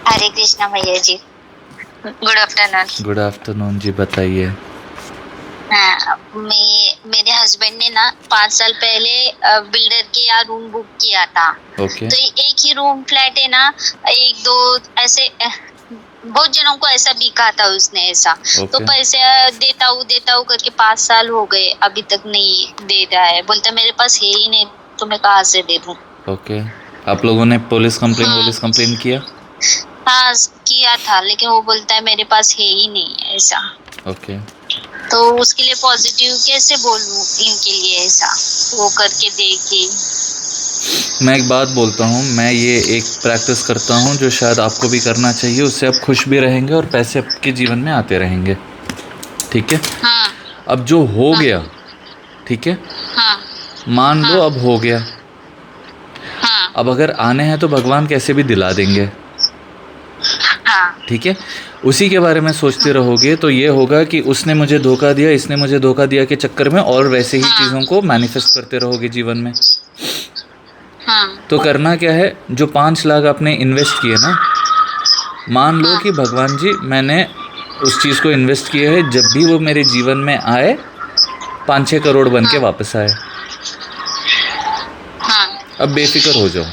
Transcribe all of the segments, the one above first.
हरे कृष्णा भैया जी। Good afternoon. Good afternoon जी, बताइए। हाँ, मेरे हस्बैंड ने ना 5 साल पहले बिल्डर के यहाँ रूम बुक किया था। ओके। तो एक ही रूम फ्लैट है ना, एक दो ऐसे बहुत जनों को ऐसा बिका था उसने ऐसा। तो ओके। पैसे देता हूँ करके 5 साल हो गए, अभी तक नहीं दे रहा है। बोलता मेरे पास है ही नहीं, तो मैं कहाँ से दे दूँ। ओके। आप लोगों ने पुलिस हाँ कंप्लेन किया? हाँ किया था, लेकिन वो बोलता है मेरे पास है ही नहीं ऐसा। ओके। तो उसके लिए पॉजिटिव कैसे बोलूं इनके लिए ऐसा, वो करके देखे। मैं एक बात बोलता हूँ, मैं ये एक प्रैक्टिस करता हूँ जो शायद आपको भी करना चाहिए। उससे आप खुश भी रहेंगे और पैसे आपके जीवन में आते रहेंगे। ठीक है। हाँ अब जो हो हाँ गया, ठीक है, हाँ मान लो हाँ अब हो गया। हाँ अब अगर आने हैं तो भगवान कैसे भी दिला देंगे। हाँ ठीक है। उसी के बारे में सोचते रहोगे तो ये होगा कि उसने मुझे धोखा दिया, इसने मुझे धोखा दिया के चक्कर में और वैसे ही हाँ चीज़ों को मैनिफेस्ट करते रहोगे जीवन में। हाँ तो करना क्या है, जो 5 लाख आपने इन्वेस्ट किए ना, मान लो हाँ कि भगवान जी मैंने उस चीज़ को इन्वेस्ट किया है, जब भी वो मेरे जीवन में आए 5-6 करोड़ बन के हाँ वापस आए। हाँ अब बेफिक्र हो जाओ।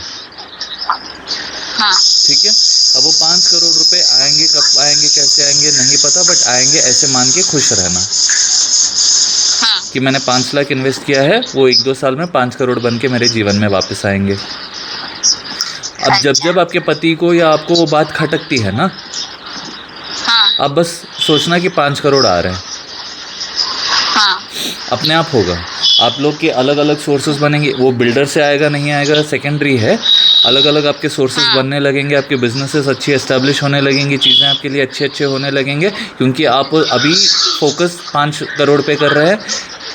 हाँ ठीक है। अब वो 5 करोड़ रुपए आएंगे, कब आएंगे कैसे आएंगे नहीं पता, बट आएंगे, ऐसे मान के खुश रहना हाँ कि मैंने 5 लाख इन्वेस्ट किया है, वो 1-2 साल में 5 करोड़ बन के मेरे जीवन में वापस आएंगे। अब जब अच्छा। जब आपके पति को या आपको वो बात खटकती है ना, हाँ आप बस सोचना कि 5 करोड़ आ रहे हैं, हाँ अपने आप होगा। आप लोग के अलग अलग सोर्सेज बनेंगे, वो बिल्डर से आएगा नहीं आएगा सेकेंडरी है। अलग अलग आपके सोर्सेज हाँ बनने लगेंगे, आपके बिजनेसेस अच्छी एस्टेब्लिश होने लगेंगी, चीज़ें आपके लिए अच्छे अच्छे होने लगेंगे, क्योंकि आप अभी फोकस 5 करोड़ पे कर रहे हैं।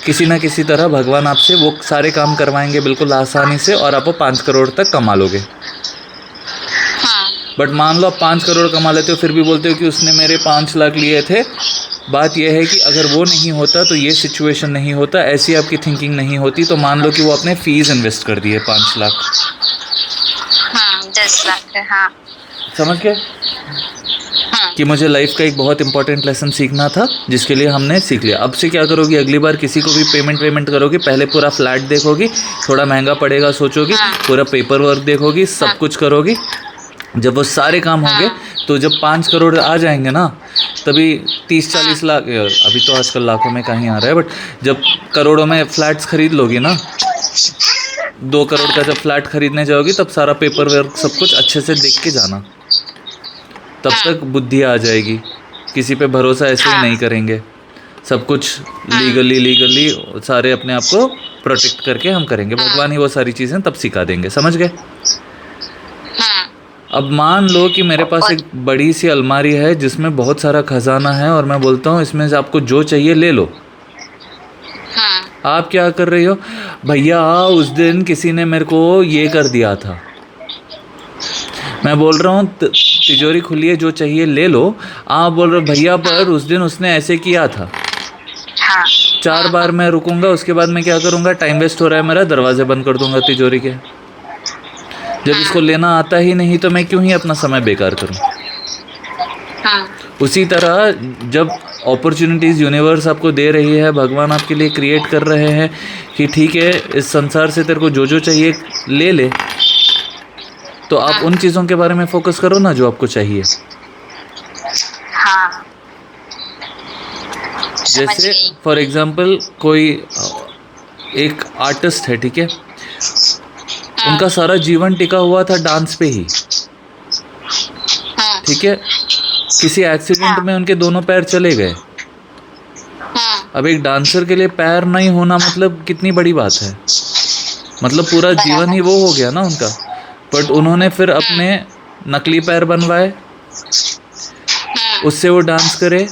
किसी ना किसी तरह भगवान आपसे वो सारे काम करवाएंगे बिल्कुल आसानी से, और आप 5 करोड़ तक कमा लोगे। हाँ बट मान लो आप 5 करोड़ कमा लेते हो, फिर भी बोलते हो कि उसने मेरे 5 लाख लिए थे। बात यह है कि अगर वो नहीं होता तो ये सिचुएशन नहीं होता, ऐसी आपकी थिंकिंग नहीं होती। तो मान लो कि वो अपने फीस इन्वेस्ट कर दिए 5 लाख। हाँ 10 लाख। हाँ समझ गए हाँ कि मुझे लाइफ का एक बहुत इंपॉर्टेंट लेसन सीखना था, जिसके लिए हमने सीख लिया। अब से क्या करोगी, अगली बार किसी को भी पेमेंट करोगी, पहले पूरा फ्लैट देखोगी, थोड़ा महंगा पड़ेगा सोचोगी, हाँ पूरा पेपर वर्क देखोगी, सब हाँ कुछ करोगी। जब वो सारे काम होंगे, हाँ तो जब 5 करोड़ आ जाएंगे ना, तभी तीस हाँ चालीस लाख, अभी तो आजकल लाखों में कहीं आ रहा है, बट जब करोड़ों में फ्लैट्स खरीद लोगी ना, 2 करोड़ का जब फ्लैट खरीदने जाओगी, तब सारा पेपर वर्क सब कुछ अच्छे से देख के जाना। तब हाँ तक बुद्धि आ जाएगी, किसी पे भरोसा ऐसे ही हाँ नहीं करेंगे। सब कुछ हाँ लीगली सारे अपने आप को प्रोटेक्ट करके हम करेंगे। हाँ भगवान ही वो सारी चीज़ें तब सिखा देंगे। समझ गए। हाँ अब मान लो कि मेरे पास और एक बड़ी सी अलमारी है जिसमें बहुत सारा खजाना है, और मैं बोलता हूँ इसमें से आपको जो चाहिए ले लो। हाँ आप क्या कर रही हो, भैया उस दिन किसी ने मेरे को ये कर दिया था। मैं बोल रहा हूँ तिजोरी खुली है, जो चाहिए ले लो। आप बोल रहे हो भैया पर हाँ उस दिन उसने ऐसे किया था। हाँ 4 बार मैं रुकूंगा, उसके बाद मैं क्या करूँगा, टाइम वेस्ट हो रहा है मेरा, दरवाजे बंद कर दूंगा तिजोरी के। जब इसको लेना आता ही नहीं तो मैं क्यों ही अपना समय बेकार करूँ। हाँ उसी तरह जब अपॉर्चुनिटीज़ यूनिवर्स आपको दे रही है, भगवान आपके लिए क्रिएट कर रहे हैं कि ठीक है इस संसार से तेरे को जो जो चाहिए ले ले, तो आप हाँ उन चीज़ों के बारे में फोकस करो ना जो आपको चाहिए। हाँ समझ जैसे गई। फॉर एग्जांपल कोई एक आर्टिस्ट है, ठीक है, हाँ उनका सारा जीवन टिका हुआ था डांस पे ही। हाँ ठीक है। किसी एक्सीडेंट हाँ में उनके दोनों पैर चले गए। हाँ अब एक डांसर के लिए पैर नहीं होना मतलब कितनी बड़ी बात है, मतलब पूरा जीवन ही बराबर। वो हो गया ना उनका। बट उन्होंने फिर हाँ अपने नकली पैर बनवाए, हाँ उससे वो डांस करे,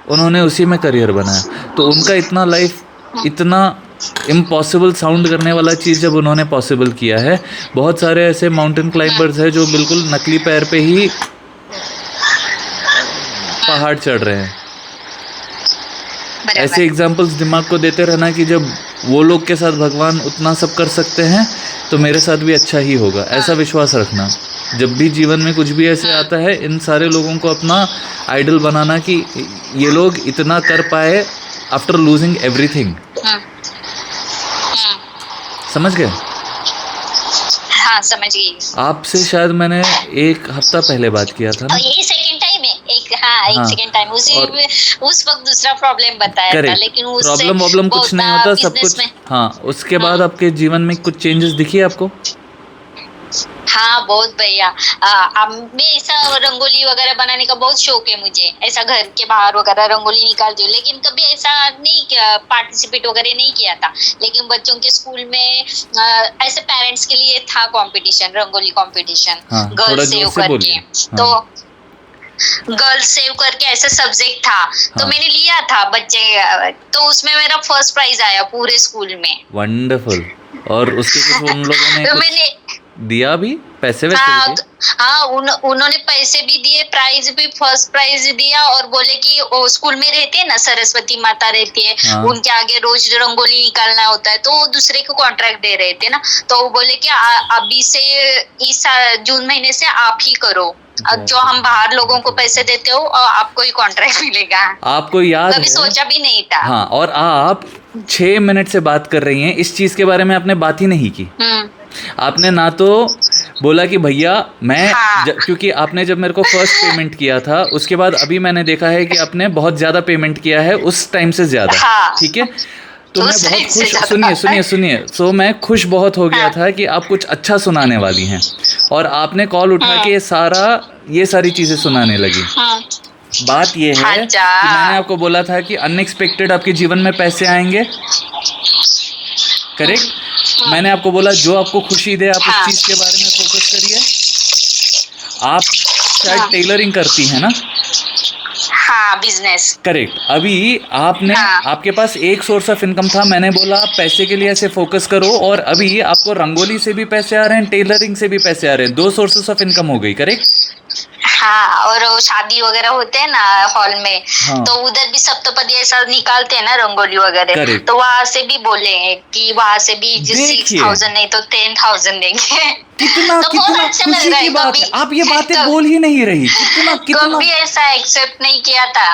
उन्होंने उसी में करियर बनाया। तो उनका इतना लाइफ, इतना इम्पॉसिबल साउंड करने वाला चीज़ जब उन्होंने पॉसिबल किया है। बहुत सारे ऐसे माउंटेन हाँ क्लाइंबर्स हैं जो बिल्कुल नकली पैर पे ही हाँ पहाड़ चढ़ रहे हैं। ऐसे बराबर। एग्जाम्पल्स दिमाग को देते रहना कि जब वो लोग के साथ भगवान उतना सब कर सकते हैं, तो मेरे साथ भी अच्छा ही होगा, हाँ ऐसा विश्वास रखना। जब भी जीवन में कुछ भी ऐसे आता है, इन सारे लोगों को अपना आइडल बनाना कि ये लोग इतना कर पाए आफ्टर लूजिंग एवरीथिंग। समझ गए? हाँ समझ गई। आपसे शायद मैंने 1 हफ्ता पहले बात किया था ना? और यही सेकंड टाइम है, एक सेकंड टाइम। उस वक्त दूसरा प्रॉब्लम बताया था, लेकिन उससे प्रॉब्लम कुछ नहीं होता, सब कुछ। में हाँ, उसके बाद आपके जीवन में कुछ चेंजेस दिखी आपको? हाँ बहुत भैया। मैं ऐसा रंगोली वगैरह बनाने का बहुत शौक है मुझे, ऐसा घर के बाहर वगैरह रंगोली निकालती हूँ, लेकिन कभी ऐसा नहीं पार्टिसिपेट वगैरह नहीं किया था। लेकिन बच्चों के स्कूल में ऐसे पेरेंट्स के लिए था competition, rangoli competition, girls save करके। तो गर्ल्स सेव करके ऐसा सब्जेक्ट था, तो मैंने लिया था बच्चे, तो उसमें मेरा फर्स्ट प्राइज आया पूरे स्कूल में। वंडरफुल। और उसके कुछ उन लोगों ने तो कुछ मैंने दिया भी, पैसे वैसे भी दिए? हाँ उन्होंने पैसे भी दिए, प्राइज भी, फर्स्ट प्राइज दिया, और बोले कि वो स्कूल में रहते हैं ना, सरस्वती माता रहती है, हाँ। उनके आगे रोज रंगोली निकालना होता है, तो वो दूसरे को कॉन्ट्रैक्ट दे रहे थे ना, तो वो बोले कि अभी से इस जून महीने से आप ही करो, जो हम बाहर लोगों को पैसे देते हो और आपको ही कॉन्ट्रैक्ट मिलेगा। आपको याद कभी है? सोचा भी नहीं था। हाँ, और आप 6 मिनट से बात कर रही हैं, इस चीज के बारे में आपने बात ही नहीं की। आपने ना तो बोला कि भैया मैं क्योंकि आपने जब मेरे को फर्स्ट पेमेंट किया था, उसके बाद अभी मैंने देखा है कि आपने बहुत ज्यादा पेमेंट किया है उस टाइम से ज्यादा। ठीक है, तो मैं बहुत खुश, सुनिए, तो मैं खुश बहुत हो गया था कि आप कुछ अच्छा सुनाने वाली हैं, और आपने कॉल उठा के ये सारी चीजें सुनाने लगी। बात ये है कि मैंने आपको बोला था कि अनएक्सपेक्टेड आपके जीवन में पैसे आएंगे, करेक्ट? मैंने आपको बोला जो आपको खुशी दे आप उस चीज के बारे में फोकस करिए। आप शायद टेलरिंग करती हैं ना? हाँ, बिजनेस। करेक्ट। अभी आपने आपके पास एक सोर्स ऑफ इनकम था, मैंने बोला आप पैसे के लिए ऐसे फोकस करो, और अभी आपको रंगोली से भी पैसे आ रहे हैं, टेलरिंग से भी पैसे आ रहे हैं, 2 सोर्सेस ऑफ इनकम हो गई, करेक्ट? हाँ, और शादी वगैरह होते हैं ना हॉल में, तो उधर भी सप्तपदी ऐसा निकालते हैं ना रंगोली वगैरह, तो वहाँ से भी बोले कि वहाँ से भी 6,000 नहीं तो 10,000 देंगे। कितना तो कितना खुशी की बात है। आप ये बातें बोल ही नहीं रही। कितना कभी ऐसा एक्सेप्ट नहीं किया था।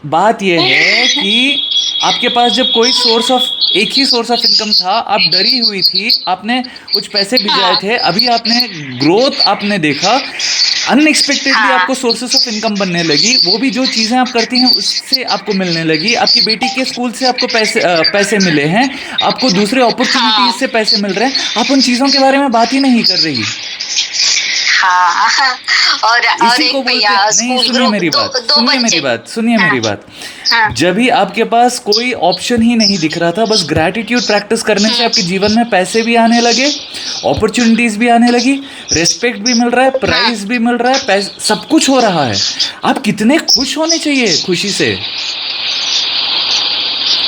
बात ये है कि आपके पास जब कोई एक ही सोर्स ऑफ इनकम था, आप डरी हुई थी, आपने कुछ पैसे भिजाए थे, अभी आपने ग्रोथ आपने देखा, अनएक्सपेक्टेडली आपको सोर्सेस ऑफ इनकम बनने लगी, वो भी जो चीजें आप करती हैं उससे आपको मिलने लगी। आपकी बेटी के स्कूल से आपको पैसे मिले हैं, आपको दूसरे अपॉर्चुनिटीज से पैसे मिल रहे हैं, आप उन चीजों के बारे में बात ही नहीं कर रही। और इसी को बोलते हैं। नहीं, सुनिए मेरी बात। जब भी आपके पास कोई ऑप्शन ही नहीं दिख रहा था, बस ग्रैटिट्यूड प्रैक्टिस करने से आपके जीवन में पैसे भी आने लगे, अपॉर्चुनिटीज भी आने लगी, रेस्पेक्ट भी मिल रहा है, प्राइज भी मिल रहा है, सब कुछ हो रहा है। आप कितने खुश होने चाहिए खुशी से।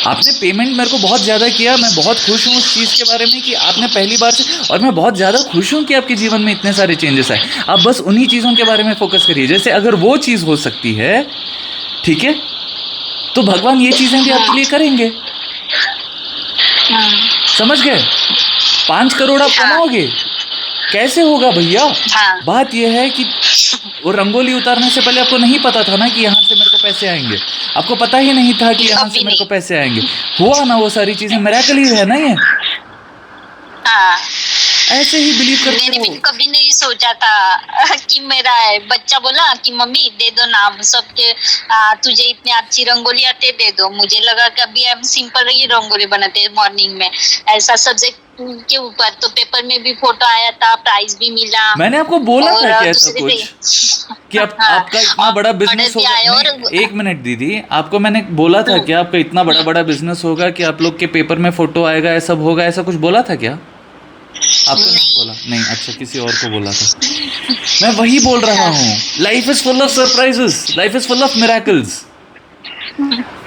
आपने पेमेंट मेरे को बहुत ज़्यादा किया, मैं बहुत खुश हूँ उस चीज़ के बारे में कि आपने पहली बार से, और मैं बहुत ज़्यादा खुश हूँ कि आपके जीवन में इतने सारे चेंजेस आए। आप बस उन्हीं चीज़ों के बारे में फोकस करिए। जैसे अगर वो चीज़ हो सकती है, ठीक है, तो भगवान ये चीज़ें भी आपके लिए करेंगे। समझ गए? 5 करोड़ आप कमाओगे, कैसे होगा भैया? बात यह है कि वो रंगोली उतारने से पहले आपको नहीं पता था ना कि यहाँ से मेरे को पैसे आएंगे, आपको पता ही नहीं था कि यहाँ से मेरे को पैसे आएंगे। हुआ ना वो सारी चीजें, मिरेकल ही है ना ये। ऐसे ही बिलीव करते हो। मैंने भी कभी नहीं सोचा था कि मेरा बच्चा बोला कि मम्मी दे दो नाम सबके, तुझे इतनी अच्छी रंगोली आते, दे दो। मुझे लगा कि अभी हम सिंपल ही रंगोली बनाते मॉर्निंग में, ऐसा सब्जेक्ट के ऊपर। तो पेपर में भी फोटो आया था, प्राइज भी मिला। मैंने आपको बोला था कि ऐसा कुछ कि आपका इतना बड़ा बिजनेस होगा। 1 मिनट दीदी, आपको मैंने बोला था कि आपका इतना बड़ा बिजनेस होगा कि आप लोग के पेपर में फोटो आएगा, ऐसा होगा, ऐसा कुछ बोला था क्या? आपको नहीं बोला? नहीं, अच्छा, किसी और को बोला था। मैं वही बोल रहा हूँ, life is full of surprises, life is full of miracles.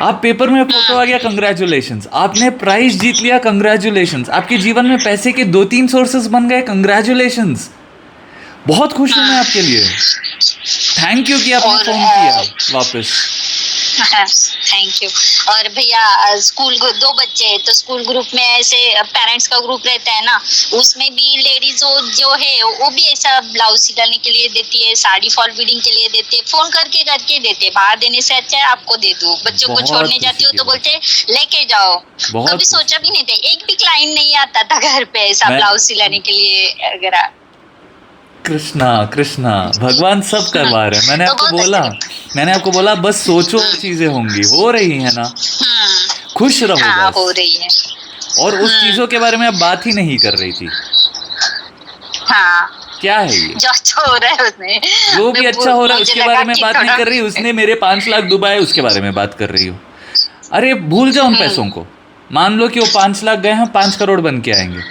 आप पेपर में फोटो आ गया, कंग्रेचुलेशंस। आपने प्राइज जीत लिया, कंग्रेचुलेशंस। आपके जीवन में पैसे के 2-3 सोर्सेस बन गए, कंग्रेचुलेशंस। बहुत खुश हूं मैं आपके लिए। थैंक यू कि आपने फोन किया वापस। Thank you. और भैया स्कूल दो बच्चे हैं तो स्कूल ग्रुप में ऐसे पेरेंट्स का ग्रुप रहता है ना, उसमें भी लेडीज जो है वो भी ऐसा ब्लाउज सिलाने के लिए देती है, साड़ी फॉल बीडिंग के लिए देते है, फोन करके करके देते, बाहर देने से अच्छा है आपको दे दूं। बच्चों को बहुत छोड़ने खुशी जाती हूँ की तो बात, बोलते लेके जाओ। बहुत कभी खुशी। सोचा भी नहीं था, एक भी क्लाइंट नहीं आता था घर पे ऐसा मैं ब्लाउज सिलाने के लिए वगैरह। कृष्णा कृष्णा, भगवान सब करवा रहे हैं। तो बहुत अच्छा लगा। मैंने आपको बोला बस सोचो और चीजें होंगी, हो रही है ना। खुश रहो हाँ बस। हो रही है। और उस चीजों के बारे में आप बात ही नहीं कर रही थी। हाँ क्या है ये? जो अच्छा हो रहा है उसमें जो भी अच्छा हो रहा है मुझे उसके लगा बारे में कि बात नहीं थोड़ा कर रही, उसने मेरे 5 लाख डुबाए उसके बारे में बात कर रही हो। अरे भूल जाओ उन पैसों को। मान लो कि वो 5 लाख गए हैं, 5 करोड़ बन के आएंगे।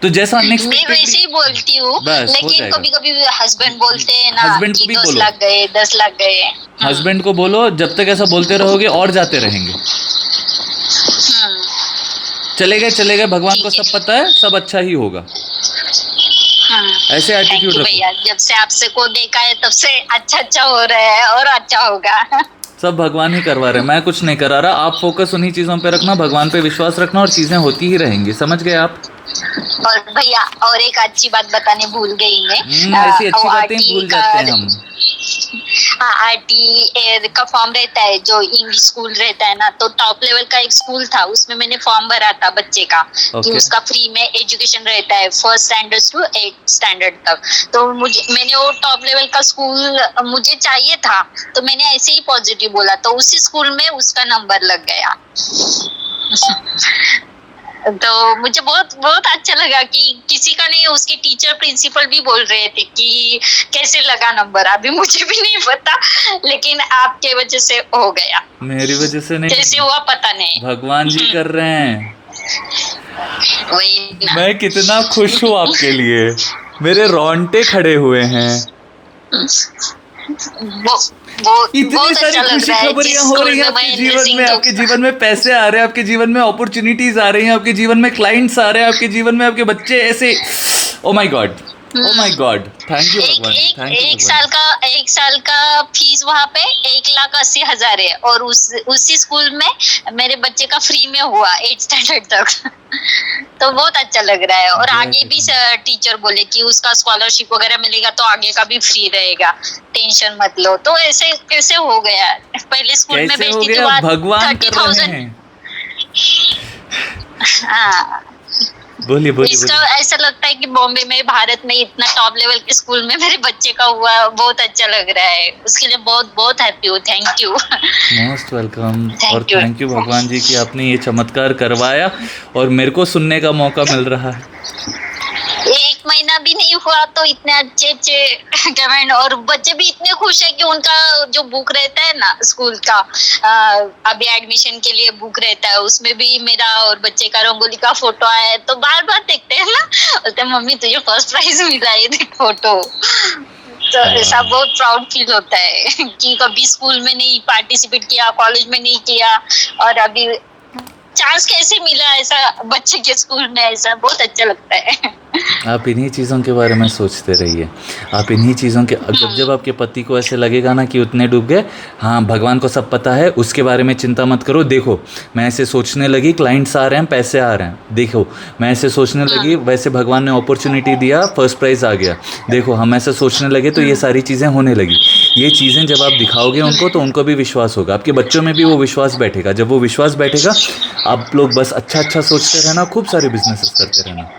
तो जैसा मैं अनएक्सपेक्टेडली, वैसे ही बोलती हूँ, बस हो लेकिन जाएगा। कभी कभी हस्बैंड बोलते हैं ना हस्बैंड को कि भी 10 बोलो, लाख गए 10 लाख गए। हस्बैंड को बोलो, जब तक ऐसा बोलते रहोगे और जाते रहेंगे। हम्म, चले गए, भगवान को ठीक सब है। पता है, सब अच्छा ही होगा। ऐसे थैंक एटीट्यूड यू रखो। भैया, जब से आपसे को देखा है तब से अच्छा अच्छा हो रहा है और अच्छा होगा। सब भगवान ही करवा रहे हैं, मैं कुछ नहीं करा रहा। आप फोकस उन्हीं चीजों पे रखना, भगवान पे विश्वास रखना, और चीजें होती ही रहेंगी। समझ गए आप? और भैया और एक अच्छी बात बताने भूल गई मैं। ऐसी वो अच्छी बातें आरटी भूल का, जाते हैं हम। हाँ आरटी का फॉर्म रहता है जो इंग्लिश स्कूल रहता है ना, तो टॉप लेवल का एक स्कूल था, उसमें मैंने फॉर्म भरा था बच्चे का कि ओके। उसका फ्री में एजुकेशन रहता है 1st standard to 8th standard तक। तो मैंने वो टॉप लेवल का स्कूल मुझे चाहिए था, तो मैंने ऐसे ही पॉजिटिव बोला, तो उसी स्कूल में उसका नंबर लग गया। तो मुझे बहुत बहुत अच्छा लगा कि किसी का नहीं, उसके टीचर प्रिंसिपल भी बोल रहे थे कि कैसे लगा नंबर, अभी मुझे भी नहीं पता, लेकिन आपके वजह से हो गया। मेरी वजह से नहीं, कैसे हुआ पता नहीं। भगवान जी कर रहे हैं। वही ना। मैं कितना खुश हूँ आपके लिए, मेरे रोंगटे खड़े हुए हैं। वो वो इतनी बहुत सारी अच्छा लग खुशी रहा है जिस खबरियां हो स्कूल रही हैं में आपके मैं जीवन में। नर्सिंग आपके जीवन में पैसे आ रहे हैं, आपके जीवन में अपॉर्चुनिटीज आ रही हैं, आपके जीवन में क्लाइंट्स आ रहे हैं, आपके जीवन में आपके बच्चे ऐसे। Oh my God, oh my God, thank you एक भगवान, एक थैंक यू एक भगवान। एक साल का फीस वहाँ पे 1,80,000 है, और उसी स्कूल में मेरे बच्चे का फ्री में हुआ 8th स्टैंडर्ड तक। तो बहुत अच्छा लग रहा है। और जय आगे भी जगन्नाथ। टीचर बोले कि उसका स्कॉलरशिप वगैरह मिलेगा तो आगे का भी फ्री रहेगा, टेंशन मत लो। तो ऐसे कैसे हो गया, पहले स्कूल में कैसे हो भेजती थी गया? वहाँ भगवान कर रहे 30,000। हैं। हाँ, बोलिए बोलिए इसका बोलिए। ऐसा लगता है कि बॉम्बे में, भारत में इतना टॉप लेवल के स्कूल में मेरे बच्चे का हुआ, बहुत अच्छा लग रहा है। उसके लिए बहुत बहुत हैप्पी हूँ। Thank you. Most welcome. और थैंक यू। थैंक यू भगवान जी कि आपने ये चमत्कार करवाया और मेरे को सुनने का मौका मिल रहा है। 1 महीना भी नहीं हुआ तो इतने अच्छे अच्छे कमेंट, और बच्चे भी इतने खुश है कि उनका जो बुक रहता है ना स्कूल का, अभी एडमिशन के लिए बुक रहता है, उसमें भी मेरा और बच्चे का रंगोली का फोटो आया है, तो बार बार देखते हैं ना, बोलते हैं मम्मी तुझे फर्स्ट प्राइज मिला है, देख फोटो। तो ऐसा बहुत प्राउड फील होता है कि कभी स्कूल में नहीं पार्टिसिपेट किया, कॉलेज में नहीं किया, और अभी चांस कैसे मिला ऐसा बच्चे के स्कूल में, ऐसा बहुत अच्छा लगता है। आप इन्हीं चीज़ों के बारे में सोचते रहिए। आप इन्हीं चीज़ों के, जब जब आपके पति को ऐसे लगेगा ना कि उतने डूब गए, हाँ भगवान को सब पता है, उसके बारे में चिंता मत करो। देखो मैं ऐसे सोचने लगी, क्लाइंट्स आ रहे हैं, पैसे आ रहे हैं, देखो मैं ऐसे सोचने लगी, वैसे भगवान ने अपॉर्चुनिटी दिया, फर्स्ट प्राइज़ आ गया। देखो हम ऐसे सोचने लगे तो ये सारी चीज़ें होने लगी। ये चीज़ें जब आप दिखाओगे उनको तो उनको भी विश्वास होगा, आपके बच्चों में भी वो विश्वास बैठेगा। जब वो विश्वास बैठेगा, आप लोग बस अच्छा अच्छा सोचते रहना, खूब सारे बिजनेसेस करते रहना।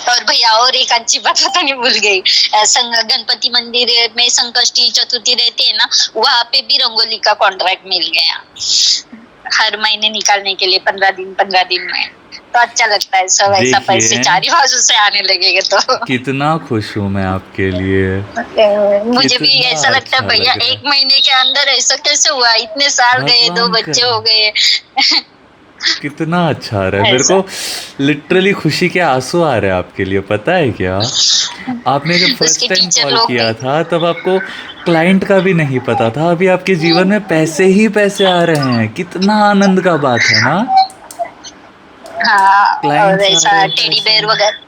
और भैया और एक अच्छी बात बतानी भूल गई, गणपति मंदिर में संकष्टी चतुर्थी रहती है ना, वहाँ पे भी रंगोली का कॉन्ट्रैक्ट मिल गया, हर महीने निकालने के लिए 15 दिन में। तो अच्छा लगता है, सब ऐसा पैसे देखिए चारी बाजू से आने लगेगा तो। कितना खुश हूँ मैं आपके लिए। मुझे भी कितना ऐसा लगता है अच्छा भैया, लग रहा है। 1 महीने के अंदर ऐसा कैसे हुआ, इतने साल गए, 2 भगवान कर बच्चे रहे हो हैं। गए। कितना अच्छा आ रहा है मेरे ऐसा को। लिटरली खुशी के आंसू आ रहे हैं आपके लिए, पता है क्या? आपने जब उसके फर्स्ट टाइम टीचर कॉल लोग भी। किया था तब आपको क्लाइंट का भी नहीं पता था, अभी आपके जीवन में पैसे ही पैसे आ रहे हैं। कितना आनंद का बात है ना। हाँ, और क्लाइंट्स आ रहे ऐसा हैं, टेडी पैसे आ बेयर रहे हैं। वगैरह।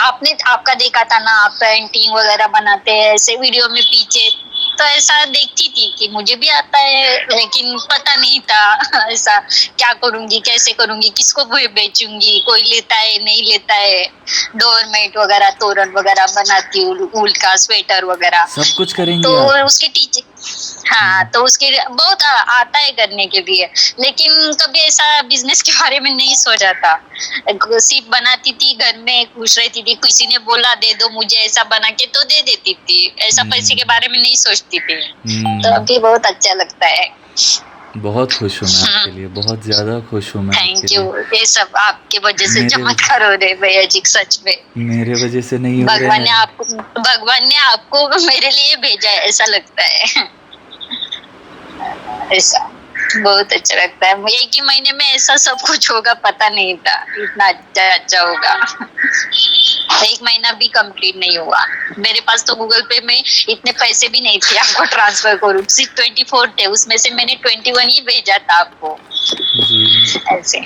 आपने आपका देखा था ना, आप पेंटिंग वगैरह बनाते हैं ऐसे वीडियो में पीछे, तो ऐसा देखती थी कि मुझे भी आता है, लेकिन पता नहीं था ऐसा क्या करूंगी, कैसे करूंगी, किसको बेचूंगी, कोई लेता है नहीं लेता है। डोरमेट वगैरह, तोरण वगैरह बनाती हूँ, ऊल का स्वेटर वगैरह। सब कुछ करेंगी तो आप? उसके टीचर, हाँ, तो उसके बहुत आता है करने के लिए, लेकिन कभी ऐसा बिजनेस के बारे में नहीं सोचा था। सिर्फ बनाती थी, घर में खुश रहती थी, किसी ने बोला दे दो मुझे ऐसा बना के, तो दे देती थी, ऐसा पैसे के बारे में नहीं सोचती थी। तो अभी बहुत अच्छा लगता है। बहुत खुश हूँ मैं आपके लिए, बहुत ज्यादा खुश हूँ मैं थैंक आपके यू। लिए। ये सब आपके वजह से मेरे चमत्कार हो रहे भैया जी, सच में। मेरे वजह से नहीं हो रहे हैं। भगवान ने आपको मेरे लिए भेजा है, ऐसा लगता है। ऐसा बहुत अच्छा लगता है। एक ही महीने में ऐसा सब कुछ होगा, पता नहीं था इतना अच्छा होगा। एक महीना भी कंप्लीट नहीं हुआ। मेरे पास तो गूगल पे में इतने पैसे भी नहीं थे आपको ट्रांसफर करूं, सिर्फ 24 थे, उसमें से मैंने 21 ही भेजा था आपको जी। ऐसे।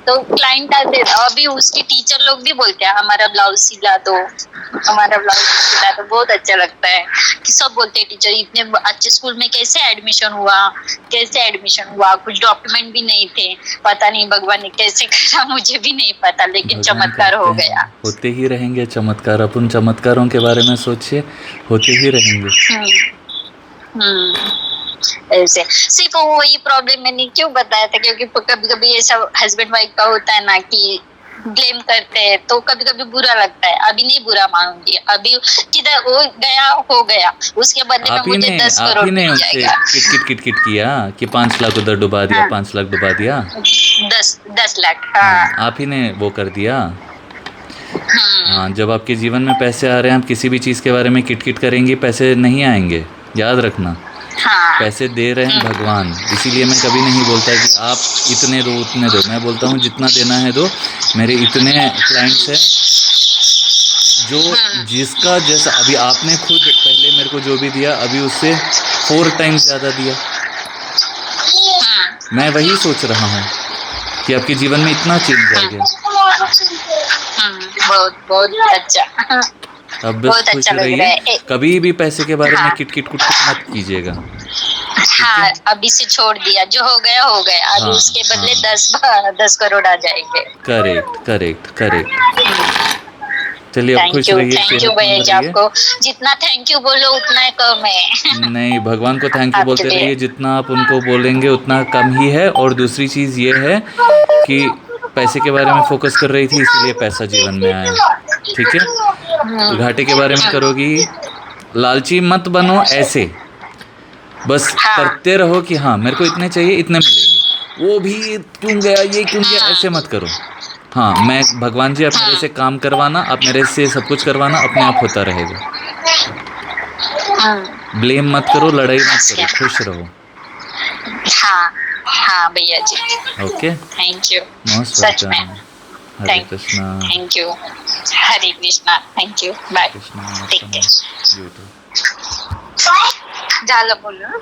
तो क्लाइंट आते, अभी उसके टीचर लोग भी बोलते हैं हमारा ब्लाउज सिला दो, हमारा ब्लाउज सिला दो। बहुत अच्छा लगता है कि सब बोलते हैं टीचर इतने अच्छे स्कूल में कैसे एडमिशन हुआ, कैसे एडमिशन हुआ, कुछ डॉक्यूमेंट भी नहीं थे, पता नहीं भगवान ने कैसे करा, मुझे भी नहीं पता, लेकिन भगवान चमत्कार हो करते हैं, गया। होते ही रहेंगे चमत्कार। अपन चमत्कारों के बारे में सोचिए, होते ही रहेंगे। ऐसे सिर्फ वही प्रॉब्लम मैंने क्यों बताया था, क्योंकि कभी कभी ऐसा हस्बैंड वाइफ का होता है ना कि ब्लेम करते हैं, तो कभी कभी बुरा लगता है। अभी नहीं बुरा मानूंगी, अभी किधर वो गया हो गया, उसके बदले में मुझे 10 आप करोड़ ही ने मिल उनसे जाएगा। किट किया कि 5 लाख उधर डुबा दिया, हाँ। 5 लाख डुबा दिया। 10 लाख, हाँ, हाँ। आप ही ने वो कर दिया। हाँ, जब आपके जीवन में पैसे आ रहे हैं, आप किसी भी चीज़ के बारे में किट करेंगी, पैसे नहीं आएंगे, याद रखना। हाँ। पैसे दे रहे हैं भगवान, इसीलिए मैं कभी नहीं बोलता कि आप इतने दो उतने दो। मैं बोलता हूँ जितना देना है दो। मेरे इतने क्लाइंट्स हैं जो जिसका जैसा, अभी आपने खुद पहले मेरे को जो भी दिया, अभी उससे 4 टाइम्स ज़्यादा दिया। मैं वही सोच रहा हूँ कि आपके जीवन में इतना चेंज आ गया। बहुत बहुत अच्छा। अब बस बहुत खुश अच्छा लग रहा रहिए, है। कभी भी पैसे के बारे में हाँ। किट मत कीजिएगा। हाँ, अभी से छोड़ दिया, जो हो गया हो गया। अभी हाँ, उसके बदले हाँ। 10 करोड़ आ जाएंगे। करेक्ट। चलिए, अब खुश रहिए, थैंक यू भैया सेहतमंद जी। रहिए। आपको जितना थैंक यू बोलो उतना कम है। नहीं, भगवान को थैंक यू आपके बोलते लिए। रहिए, जितना आप उनको बोलेंगे उतना कम ही है। और दूसरी चीज़ ये है कि पैसे के बारे में फोकस कर रही थी, इसीलिए पैसा जीवन में आया। ठीक है, घाटे के बारे में करोगी, लालची मत बनो। ऐसे बस करते रहो कि हाँ मेरे को इतने चाहिए, इतने मिलेंगे, वो भी क्यों गया, ये क्यों गया, ऐसे मत करो। हाँ, मैं भगवान जी, आप मेरे से काम करवाना, आप मेरे से सब कुछ करवाना, अपने आप होता रहेगा। ब्लेम मत करो, लड़ाई मत करो, खुश रहो। हाँ हाँ भैया जी। Okay, thank you. मोस्ट सच में। Welcome. Hare Krishna. Thank you. Hare Krishna. Thank you. Bye. Krishna take care. YouTube. झालं बोलून.